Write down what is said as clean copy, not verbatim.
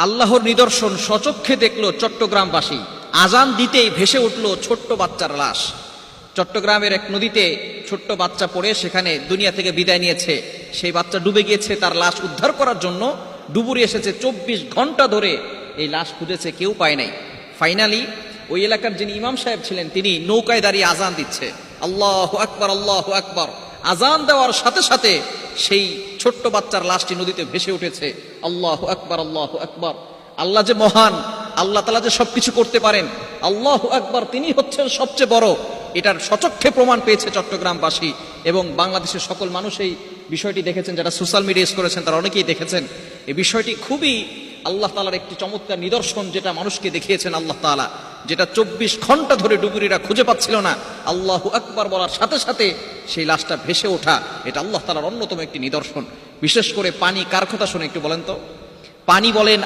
আল্লাহর নিদর্শন সচক্ষে দেখলো চট্টগ্রামবাসী। আজান দিতেই ভেসে উঠল ছোট্ট বাচ্চার লাশ। চট্টগ্রামের এক নদীতে ছোট্ট বাচ্চা পড়ে সেখানে দুনিয়া থেকে বিদায় নিয়েছে। সেই বাচ্চা ডুবে গিয়েছে, তার লাশ উদ্ধার করার জন্য ডুবুরি এসেছে। 24 ঘন্টা ধরে এই লাশ খুঁজেছে, কেউ পায় নাই। ফাইনালি ওই এলাকার যিনি ইমাম সাহেব ছিলেন তিনি নৌকায় দাঁড়িয়ে আজান দিচ্ছে, আল্লাহু আকবার আল্লাহু আকবার। আজান দেওয়ার সাথে সাথে সেই ছোট্ট বাচ্চার লাশটি নদীতে ভেসে উঠেছে। আল্লাহু আকবার আল্লাহু আকবার। আল্লাহ যে মহান, আল্লাহ তাআলা যে সবকিছু করতে পারেন, আল্লাহু আকবার, তিনি হচ্ছেন সবচেয়ে বড়, এটার সচক্ষে প্রমাণ পেয়েছে চট্টগ্রামবাসী এবং বাংলাদেশের সকল মানুষ। এই বিষয়টি দেখেছেন, যারা সোশ্যাল মিডিয়া ইউজ করেছেন তারা অনেকেই দেখেছেন। এই বিষয়টি খুবই আল্লাহ তাআলার একটি চমৎকার নিদর্শন, যেটা মানুষকে দেখিয়েছেন আল্লাহ তাআলা, যেটা 24 ঘন্টা ধরে ডুবুরিরা খুঁজে পাচ্ছিল না। আল্লাহু আকবার বলার সাথে সাথে সেই লাশটা ভেসে ওঠা, এটা আল্লাহ তাআলার অন্যতম একটি নিদর্শন। বিশেষ করে পানি কার কথা শুনে একটু বলেন তো? পানি বলেন,